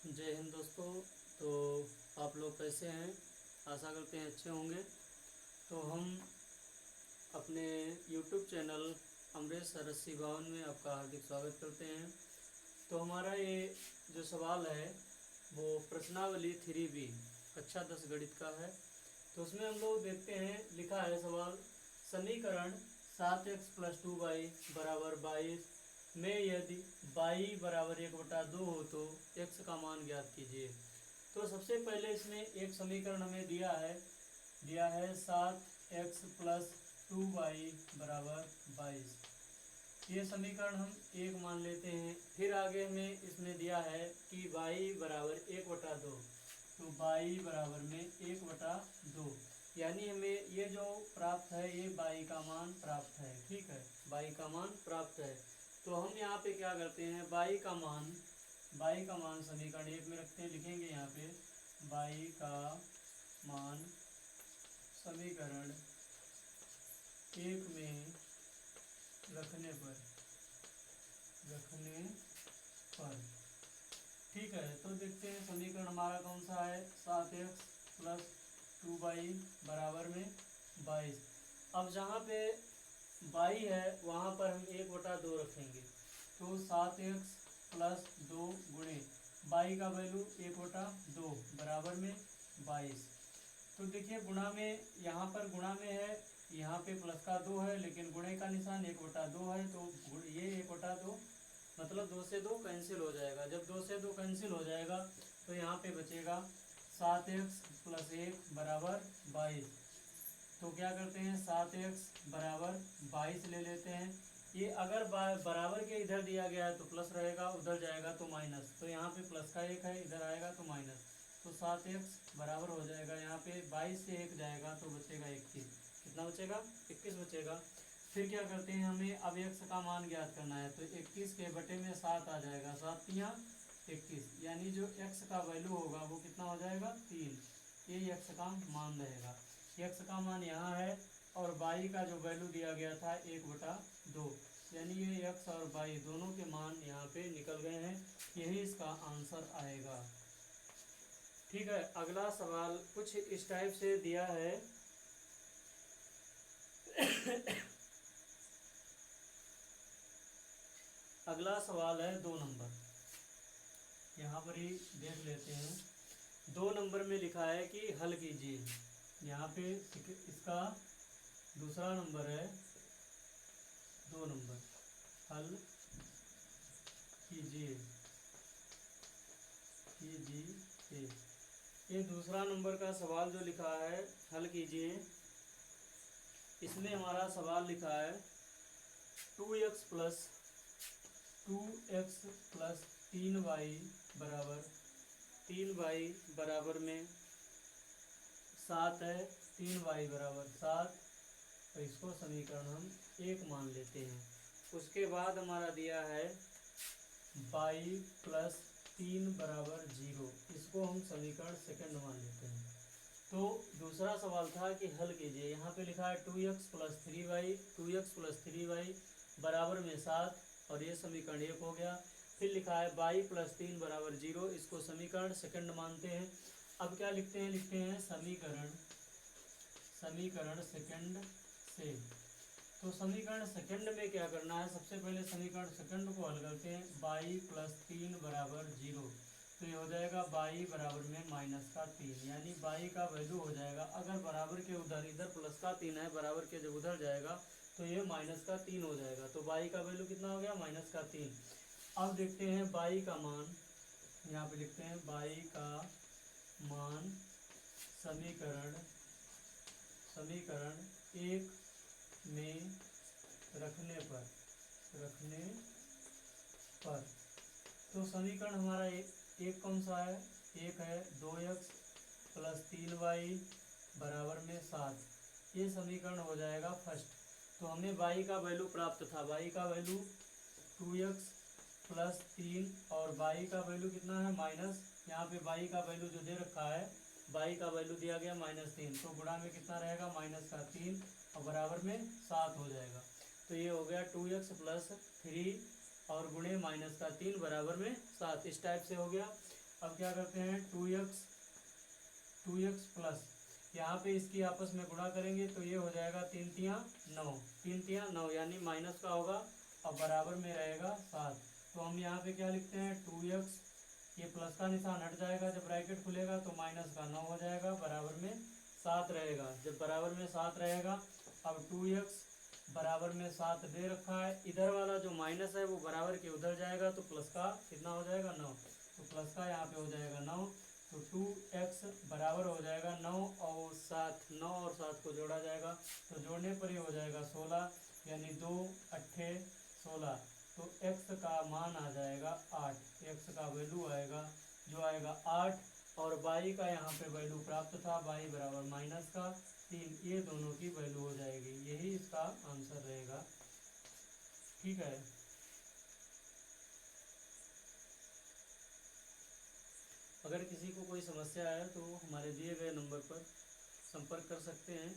जय हिंद दोस्तों। तो आप लोग कैसे हैं? आशा करते हैं अच्छे होंगे। तो हम अपने YouTube चैनल अमरेश सरस्सी भवन में आपका हार्दिक स्वागत करते हैं। तो हमारा ये जो सवाल है वो प्रश्नावली 3B कक्षा 10 गणित का है। तो उसमें हम लोग देखते हैं, लिखा है सवाल, समीकरण 7x+2y बराबर 22 में यदि y बराबर 1/2 हो तो x का मान ज्ञात कीजिए। तो सबसे पहले इसमें एक समीकरण हमें दिया है 7x+2y बराबर 22। ये समीकरण हम एक मान लेते हैं। फिर आगे हमें इसमें दिया है कि y बराबर 1/2, तो y बराबर में 1/2, यानी हमें ये जो प्राप्त है ये y का मान प्राप्त है। ठीक है, y का मान प्राप्त है। तो हम यहाँ पे क्या करते हैं, y का मान समीकरण एक में रखते हैं, लिखेंगे यहाँ पे y का मान समीकरण एक में रखने पर ठीक है। तो देखते हैं समीकरण हमारा कौन सा है, 7x+2y बराबर में 22। अब जहाँ पे y है वहाँ पर हम 1/2 रखेंगे, तो 7x+2 गुणे y का वैल्यू 1/2 बराबर में 22। तो देखिए गुणा में, यहाँ पर गुणा में है, यहाँ पे प्लस का 2 है, लेकिन गुणे का निशान 1/2 है, तो ये 1/2 मतलब 2 से 2 कैंसिल हो जाएगा। जब 2 से 2 कैंसिल हो जाएगा तो यहाँ पे बचेगा 7x+1 बराबर 22। तो क्या करते हैं, 7x बराबर 22 ले लेते हैं। ये अगर बराबर के इधर दिया गया है तो प्लस रहेगा, उधर जाएगा तो माइनस, तो यहाँ पे प्लस का 1 है, इधर आएगा तो माइनस, तो 7x बराबर हो जाएगा, यहाँ पे 22 से 1 जाएगा तो बचेगा 21। कितना बचेगा, 21 बचेगा। फिर क्या करते हैं, हमें अब x का मान ज्ञात करना है, तो 21 के बटे में 7 आ जाएगा, 7 तियाँ 21, यानी जो x का वैल्यू होगा वो कितना हो जाएगा, 3। ये x का मान रहेगा। x का मान यहाँ है और y का जो वैल्यू दिया गया था 1/2, यानी ये x और y दोनों के मान यहाँ पे निकल गए हैं। यही इसका आंसर आएगा। ठीक है, अगला सवाल कुछ इस टाइप से दिया है। अगला सवाल है 2 नंबर, यहाँ पर ही देख लेते हैं। 2 नंबर में लिखा है कि हल कीजिए। यहाँ पे इसका दूसरा नंबर है, 2 नंबर, हल कीजिए। ये दूसरा नंबर का सवाल जो लिखा है, हल कीजिए, इसमें हमारा सवाल लिखा है 2x+3y बराबर 3y बराबर में 7 है, 3y बराबर 7, तो इसको समीकरण हम एक मान लेते हैं। उसके बाद हमारा दिया है y+3 बराबर 0, इसको हम समीकरण सेकंड मान लेते हैं। तो दूसरा सवाल था कि हल कीजिए, यहाँ पे लिखा है 2x+3y बराबर में 7, और ये समीकरण एक हो गया। फिर लिखा है y+3 बराबर 0, इसको समीकरण सेकंड मानते हैं। अब क्या लिखते हैं समीकरण सेकंड से। तो समीकरण सेकंड में क्या करना है, सबसे पहले समीकरण सेकंड को हल करते हैं। y+3 बराबर 0, तो ये हो जाएगा y बराबर में -3, यानी y का वैल्यू हो जाएगा, अगर बराबर के उधर, इधर +3 है, बराबर के जब उधर जाएगा तो ये -3 हो जाएगा, तो y का वैल्यू कितना हो गया, -3। अब देखते हैं y का मान, यहाँ पे लिखते हैं y का मान समीकरण एक में रखने पर। तो समीकरण हमारा एक कौन सा है, एक है 2x+3y बराबर में 7, ये समीकरण हो जाएगा फर्स्ट। तो हमें y का वैल्यू प्राप्त था, y का वैल्यू 2x+3 और y का वैल्यू कितना है, माइनस, यहाँ पे y का वैल्यू जो दे रखा है, y का वैल्यू दिया गया -3, तो गुणा में कितना रहेगा, -3, और बराबर में 7 हो जाएगा। तो ये हो गया 2x+3 और गुणे -3 बराबर में 7, इस टाइप से हो गया। अब क्या करते हैं, 2x प्लस, यहाँ पे इसकी आपस में गुणा करेंगे तो ये हो जाएगा 3 तियाँ 9, 3 तियाँ 9 यानी माइनस का होगा और बराबर में रहेगा 7। तो हम यहाँ पे क्या लिखते हैं, 2x, ये प्लस का निशान हट जाएगा जब ब्रैकेट खुलेगा तो माइनस का 9 हो जाएगा, बराबर में 7 रहेगा। जब बराबर में 7 रहेगा, अब 2x बराबर में 7 दे रखा है, इधर वाला जो माइनस है वो बराबर के उधर जाएगा तो प्लस का कितना हो जाएगा, 9। तो प्लस का यहाँ पे हो जाएगा 9, तो 2x बराबर हो जाएगा 9 और 7, 9 और 7 को जोड़ा जाएगा तो जोड़ने पर ही हो जाएगा 16, यानी 2 अट्ठे 16। तो x का मान आ जाएगा 8, x का वैल्यू आएगा जो आएगा 8, और y का यहाँ पे वैल्यू प्राप्त था, y बराबर माइनस का 3, ये दोनों की वैल्यू हो जाएगी, यही इसका आंसर रहेगा। ठीक है, अगर किसी को कोई समस्या है तो हमारे दिए गए नंबर पर संपर्क कर सकते हैं।